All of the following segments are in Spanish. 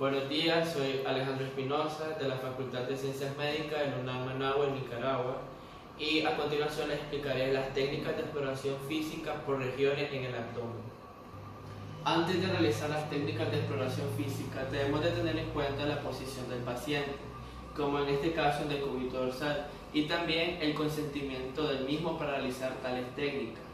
Buenos días, soy Alejandro Espinosa de la Facultad de Ciencias Médicas en UNAM Managua, en Nicaragua, y a continuación les explicaré las técnicas de exploración física por regiones en el abdomen. Antes de realizar las técnicas de exploración física, debemos de tener en cuenta la posición del paciente, como en este caso el decúbito dorsal, y también el consentimiento del mismo para realizar tales técnicas,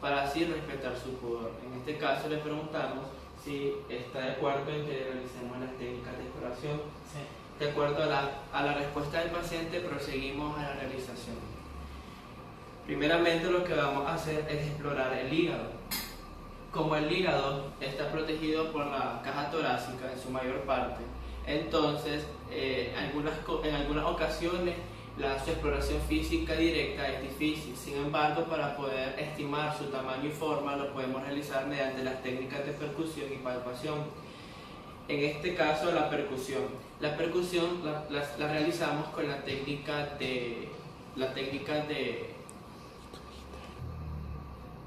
para así respetar su pudor. En este caso le preguntamos si está de acuerdo en que realicemos las técnicas de exploración. Sí. De acuerdo a la respuesta del paciente, proseguimos a la realización. Primeramente lo que vamos a hacer es explorar el hígado. Como el hígado está protegido por la caja torácica en su mayor parte, entonces en algunas ocasiones su exploración física directa es difícil. Sin embargo, para poder estimar su tamaño y forma lo podemos realizar mediante las técnicas de percusión y palpación. En este caso, la percusión. La percusión la realizamos con la técnica de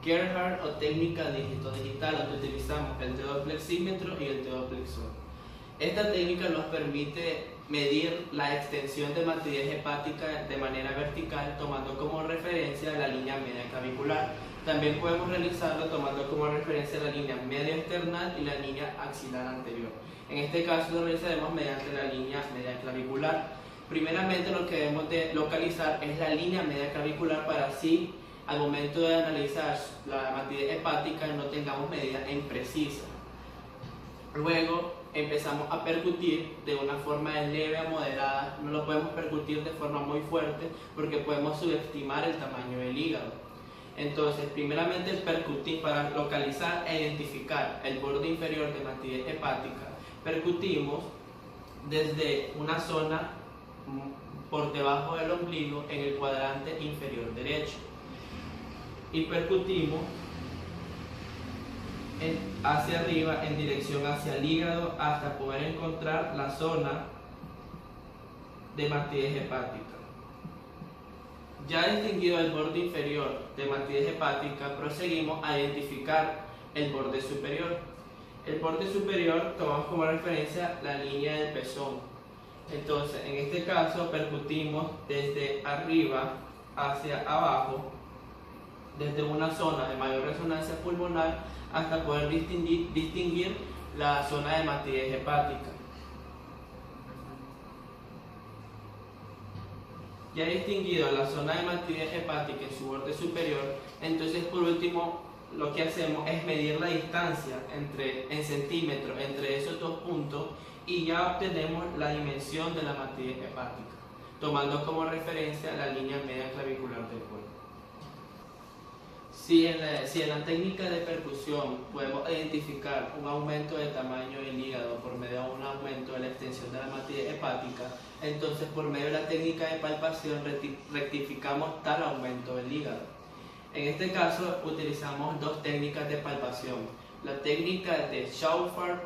Gerhardt o técnica dígito-digital, donde utilizamos el dedo flexímetro y el dedo flexor. Esta técnica nos permite medir la extensión de matriz hepática de manera vertical, tomando como referencia la línea media clavicular. También podemos realizarlo tomando como referencia la línea media external y la línea axilar anterior. En este caso lo realizaremos mediante la línea media clavicular. Primeramente lo que debemos de localizar es la línea media clavicular para así al momento de analizar la matriz hepática no tengamos medida imprecisa. Luego empezamos a percutir de una forma leve a moderada. No lo podemos percutir de forma muy fuerte porque podemos subestimar el tamaño del hígado. Entonces, primeramente percutir para localizar e identificar el borde inferior de matriz hepática. Percutimos desde una zona por debajo del ombligo en el cuadrante inferior derecho. Y percutimos hacia arriba en dirección hacia el hígado hasta poder encontrar la zona de matriz hepática. Ya distinguido el borde inferior de matriz hepática, proseguimos a identificar el borde superior. El borde superior tomamos como referencia la línea del pezón. Entonces, en este caso, percutimos desde arriba hacia abajo, desde una zona de mayor resonancia pulmonar hasta poder distinguir la zona de matriz hepática. Ya distinguido la zona de matriz hepática en su borde superior, entonces por último lo que hacemos es medir la distancia en centímetros entre esos dos puntos y ya obtenemos la dimensión de la matriz hepática, tomando como referencia la línea media clavicular del cuerpo. Si en la técnica de percusión podemos identificar un aumento de tamaño del hígado por medio de un aumento de la extensión de la matriz hepática, entonces por medio de la técnica de palpación rectificamos tal aumento del hígado. En este caso utilizamos dos técnicas de palpación: la técnica de Schauffer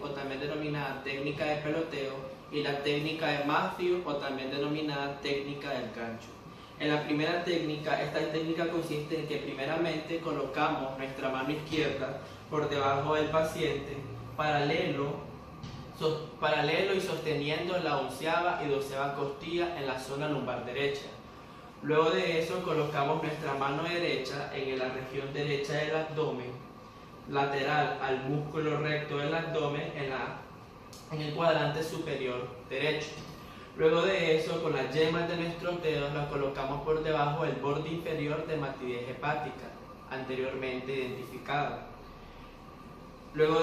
o también denominada técnica de peloteo y la técnica de Matthew o también denominada técnica del gancho. En la primera técnica, esta técnica consiste en que primeramente colocamos nuestra mano izquierda por debajo del paciente, paralelo y sosteniendo la 11ª y 12ª costilla en la zona lumbar derecha. Luego de eso colocamos nuestra mano derecha en la región derecha del abdomen, lateral al músculo recto del abdomen en el cuadrante superior derecho. Luego de eso, con las yemas de nuestros dedos las colocamos por debajo del borde inferior de matriz hepática, anteriormente identificada. Luego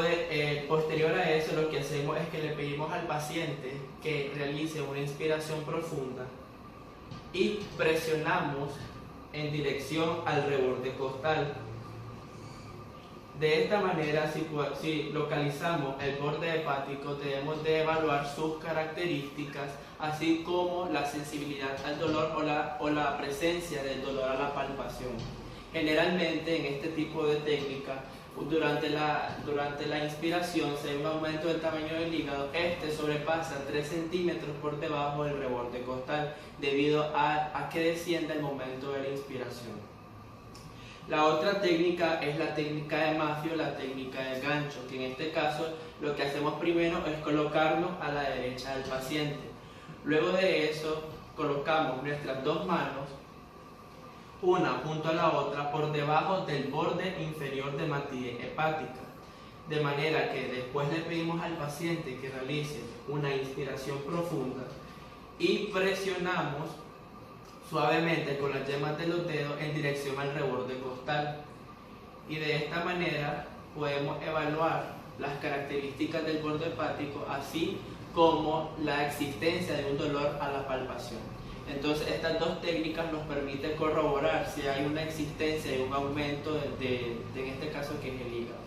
posterior a eso, lo que hacemos es que le pedimos al paciente que realice una inspiración profunda y presionamos en dirección al reborde costal. De esta manera, si localizamos el borde hepático, debemos de evaluar sus características, así como la sensibilidad al dolor o la presencia del dolor a la palpación. Generalmente, en este tipo de técnica, durante la inspiración se ve un aumento del tamaño del hígado. Este sobrepasa 3 centímetros por debajo del reborde costal, debido a que desciende el momento de la inspiración. La otra técnica es la técnica de Maffei, la técnica del gancho, que en este caso lo que hacemos primero es colocarnos a la derecha del paciente. Luego de eso colocamos nuestras dos manos, una junto a la otra, por debajo del borde inferior de matriz hepática. De manera que después le pedimos al paciente que realice una inspiración profunda y presionamos suavemente con las yemas de los dedos en dirección al reborde costal. Y de esta manera podemos evaluar las características del borde hepático, así como la existencia de un dolor a la palpación. Entonces estas dos técnicas nos permiten corroborar si hay una existencia de un aumento en este caso, que es el hígado.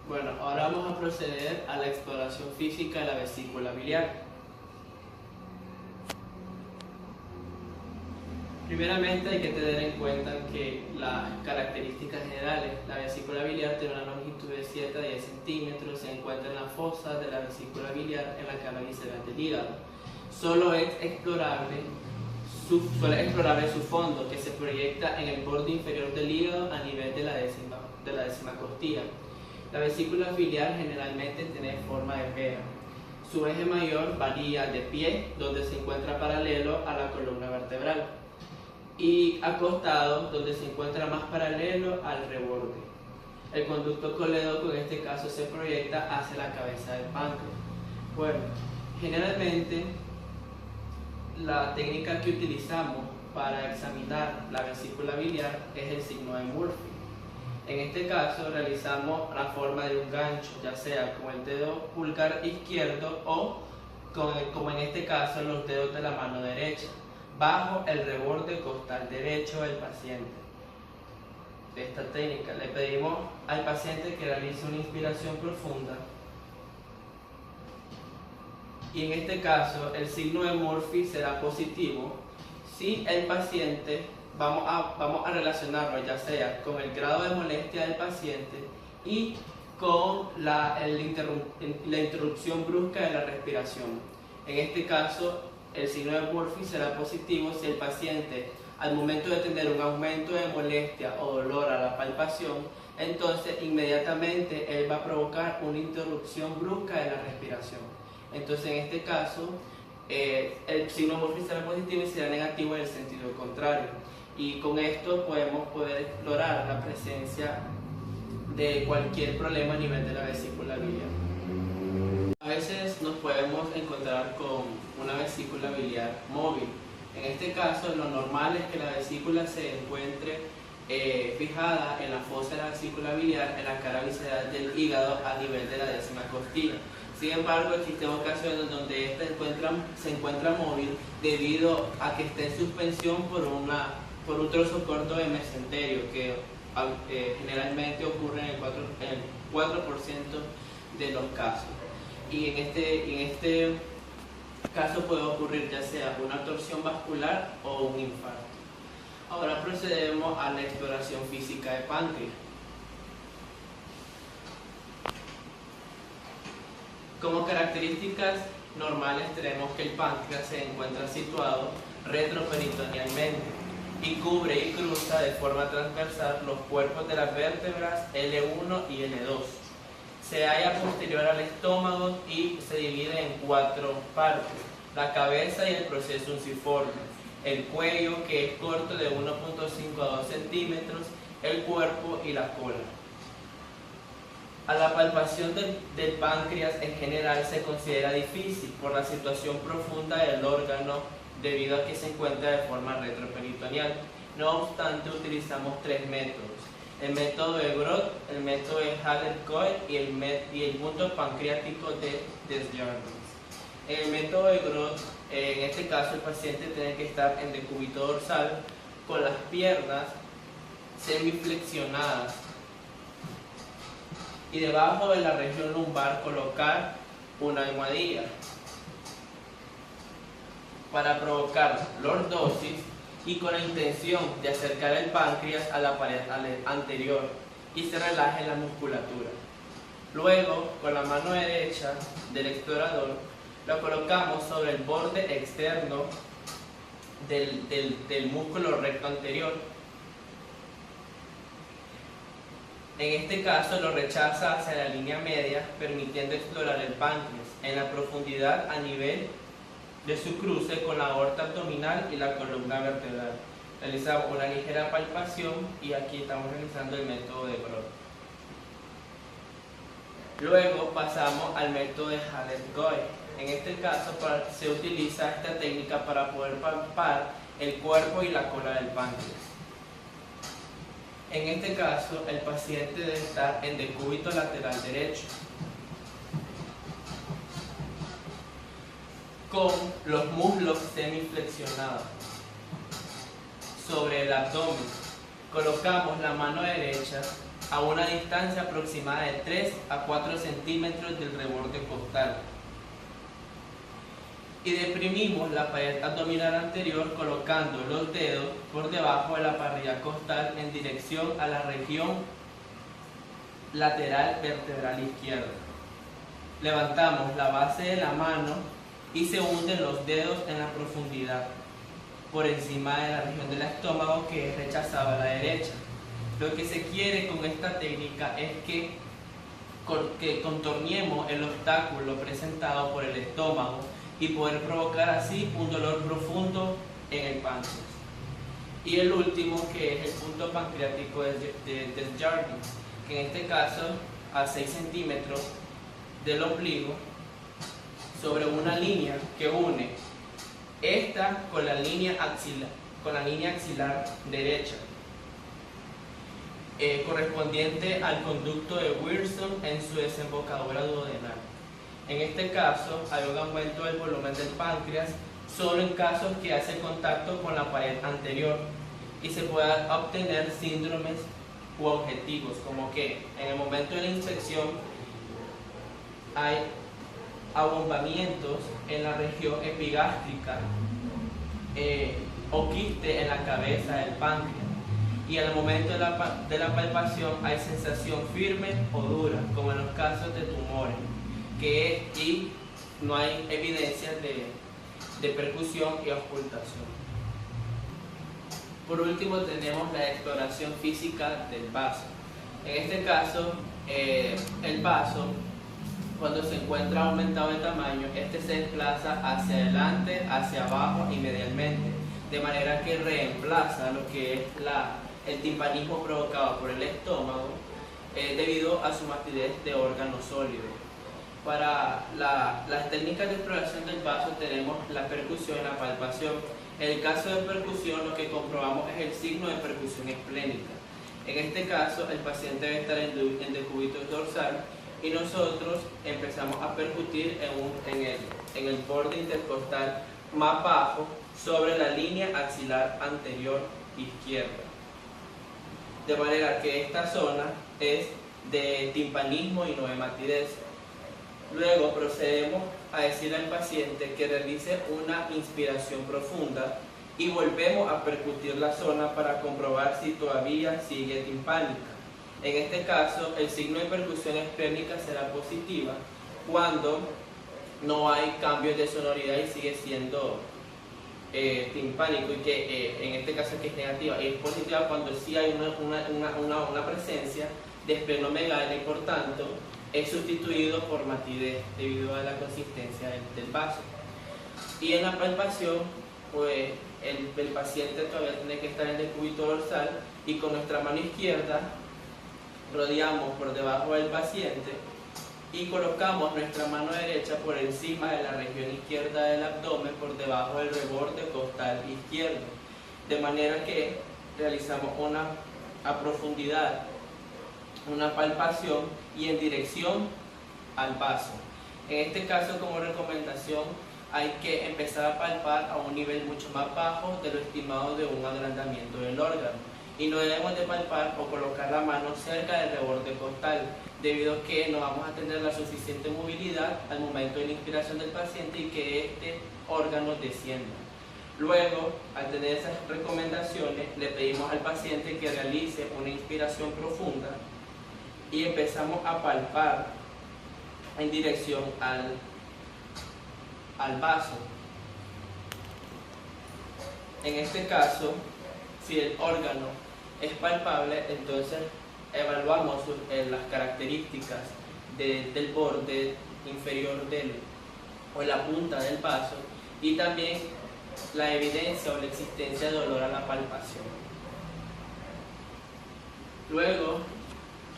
Bueno, ahora vamos a proceder a la exploración física de la vesícula biliar. Primeramente hay que tener en cuenta que las características generales, la vesícula biliar tiene una longitud de 7 a 10 centímetros, se encuentra en la fosa de la vesícula biliar en la cámara visceral del hígado. Solo es explorable su fondo, que se proyecta en el borde inferior del hígado a nivel de la décima costilla. La vesícula biliar generalmente tiene forma de pera. Su eje mayor varía de pie, donde se encuentra paralelo a la columna vertebral, y acostado, donde se encuentra más paralelo al reborde. El conducto colédoco en este caso se proyecta hacia la cabeza del páncreas. Bueno, generalmente la técnica que utilizamos para examinar la vesícula biliar es el signo de Murphy. En este caso realizamos la forma de un gancho, ya sea con el dedo pulgar izquierdo o como en este caso los dedos de la mano derecha, bajo el reborde costal derecho del paciente. De esta técnica le pedimos al paciente que realice una inspiración profunda, y en este caso el signo de Murphy será positivo si el paciente, vamos a relacionarlo ya sea con el grado de molestia del paciente y con la interrupción brusca de la respiración. En este caso el signo de Murphy será positivo si el paciente, al momento de tener un aumento de molestia o dolor a la palpación, entonces inmediatamente él va a provocar una interrupción brusca de la respiración. Entonces en este caso el signo Murphy será positivo y será negativo en el sentido contrario. Y con esto podemos explorar la presencia de cualquier problema a nivel de la vesícula biliar. A veces nos podemos encontrar con una vesícula biliar móvil. En este caso lo normal es que la vesícula se encuentre fijada en la fosa de la vesícula biliar en la cara visceral del hígado a nivel de la décima costilla. Sin embargo, existen ocasiones donde esta se encuentra móvil debido a que está en suspensión por un trozo corto de mesenterio, que generalmente ocurre en el 4% de los casos. Y en este caso puede ocurrir ya sea una torsión vascular o un infarto. Ahora procedemos a la exploración física de páncreas. Como características normales tenemos que el páncreas se encuentra situado retroperitonealmente y cubre y cruza de forma transversal los cuerpos de las vértebras L1 y L2. Se halla posterior al estómago y se divide en 4 partes: la cabeza y el proceso unciforme, el cuello, que es corto de 1.5 a 2 centímetros, el cuerpo y la cola. A la palpación del páncreas en general se considera difícil por la situación profunda del órgano debido a que se encuentra de forma retroperitoneal. No obstante, utilizamos 3 métodos: el método de Groth, el método de Haller-Cohen y el punto pancreático de Desjardins. En el método de Groth, en este caso el paciente tiene que estar en decúbito dorsal con las piernas semiflexionadas y debajo de la región lumbar colocar una almohadilla para provocar lordosis y con la intención de acercar el páncreas a la pared anterior y se relaje la musculatura. Luego, con la mano derecha del explorador, lo colocamos sobre el borde externo del músculo recto anterior En este caso lo rechaza hacia la línea media, permitiendo explorar el páncreas en la profundidad a nivel de su cruce con la aorta abdominal y la columna vertebral. Realizamos una ligera palpación y aquí estamos realizando el método de Broad. Luego pasamos al método de Haller-Goy. En este caso se utiliza esta técnica para poder palpar el cuerpo y la cola del páncreas. En este caso, el paciente debe estar en decúbito lateral derecho, con los muslos semiflexionados sobre el abdomen. Colocamos la mano derecha a una distancia aproximada de 3 a 4 centímetros del reborde costal y deprimimos la pared abdominal anterior colocando los dedos por debajo de la parrilla costal en dirección a la región lateral vertebral izquierda. Levantamos la base de la mano y se hunden los dedos en la profundidad por encima de la región del estómago que es rechazada a la derecha. Lo que se quiere con esta técnica es que contorniemos el obstáculo presentado por el estómago y poder provocar así un dolor profundo en el páncreas. Y el último, que es el punto pancreático de Desjardins, que en este caso a 6 centímetros del ombligo sobre una línea que une esta con la línea axilar derecha, correspondiente al conducto de Wilson en su desembocadura duodenal. En este caso hay un aumento del volumen del páncreas solo en casos que hace contacto con la pared anterior y se puedan obtener síndromes u objetivos, como que en el momento de la inspección hay abombamientos en la región epigástrica o quiste en la cabeza del páncreas, y en el momento de la palpación hay sensación firme o dura, como en los casos de tumores, y no hay evidencias de percusión y auscultación. Por último tenemos la exploración física del vaso. En este caso, el vaso, cuando se encuentra aumentado de tamaño, este se desplaza hacia adelante, hacia abajo y medialmente, de manera que reemplaza lo que es el timpanismo provocado por el estómago debido a su matidez de órgano sólido. Para las técnicas de exploración del vaso tenemos la percusión y la palpación. En el caso de percusión, lo que comprobamos es el signo de percusión esplénica. En este caso, el paciente debe estar en decúbito dorsal y nosotros empezamos a percutir en el borde intercostal más bajo sobre la línea axilar anterior izquierda. De manera que esta zona es de timpanismo y no de matidez. Luego procedemos a decirle al paciente que realice una inspiración profunda y volvemos a percutir la zona para comprobar si todavía sigue timpánica. En este caso, el signo de percusión esplénica será positiva cuando no hay cambios de sonoridad y sigue siendo timpánico, y que en este caso que es negativa, y es positiva cuando sí hay una presencia de esplenomegalia y por tanto es sustituido por matidez debido a la consistencia del vaso. Y en la palpación, pues el paciente todavía tiene que estar en decúbito dorsal y con nuestra mano izquierda rodeamos por debajo del paciente y colocamos nuestra mano derecha por encima de la región izquierda del abdomen por debajo del reborde costal izquierdo, de manera que realizamos a profundidad una palpación y en dirección al vaso. En este caso, como recomendación, hay que empezar a palpar a un nivel mucho más bajo de lo estimado de un agrandamiento del órgano, y no debemos de palpar o colocar la mano cerca del reborde costal, debido a que no vamos a tener la suficiente movilidad al momento de la inspiración del paciente y que este órgano descienda. Luego, al tener esas recomendaciones, le pedimos al paciente que realice una inspiración profunda y empezamos a palpar en dirección al vaso. En este caso, si el órgano es palpable, entonces evaluamos las características del borde inferior o la punta del paso y también la evidencia o la existencia de dolor a la palpación. Luego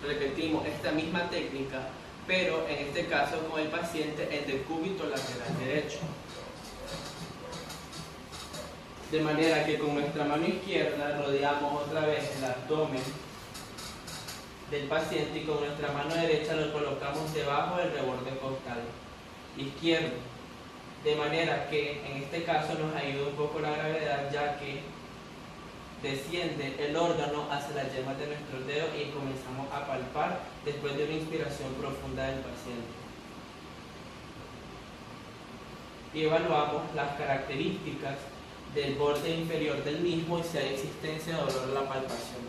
repetimos esta misma técnica, pero en este caso con el paciente en decúbito lateral derecho. De manera que con nuestra mano izquierda rodeamos otra vez el abdomen del paciente y con nuestra mano derecha lo colocamos debajo del reborde costal izquierdo. De manera que en este caso nos ayuda un poco la gravedad, ya que desciende el órgano hacia las yemas de nuestros dedos y comenzamos a palpar después de una inspiración profunda del paciente. Y evaluamos las características del borde inferior del mismo y si hay existencia de dolor en la palpación.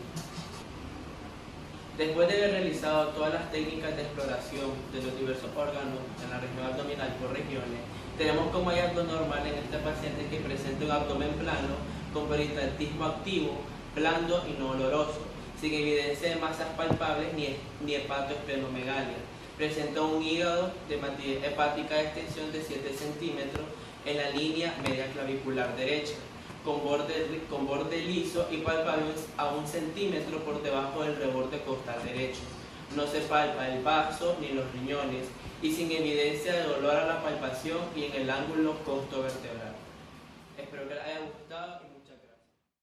Después de haber realizado todas las técnicas de exploración de los diversos órganos en la región abdominal por regiones, tenemos como hallazgo normal en este paciente que presenta un abdomen plano con peristaltismo activo, blando y no oloroso, sin evidencia de masas palpables ni hepatoesplenomegalia. Presenta un hígado de matidez hepática de extensión de 7 centímetros en la línea media clavicular derecha, con borde liso y palpable a 1 centímetro por debajo del reborde costal derecho. No se palpa el vaso ni los riñones y sin evidencia de dolor a la palpación y en el ángulo costovertebral. Espero que les haya gustado.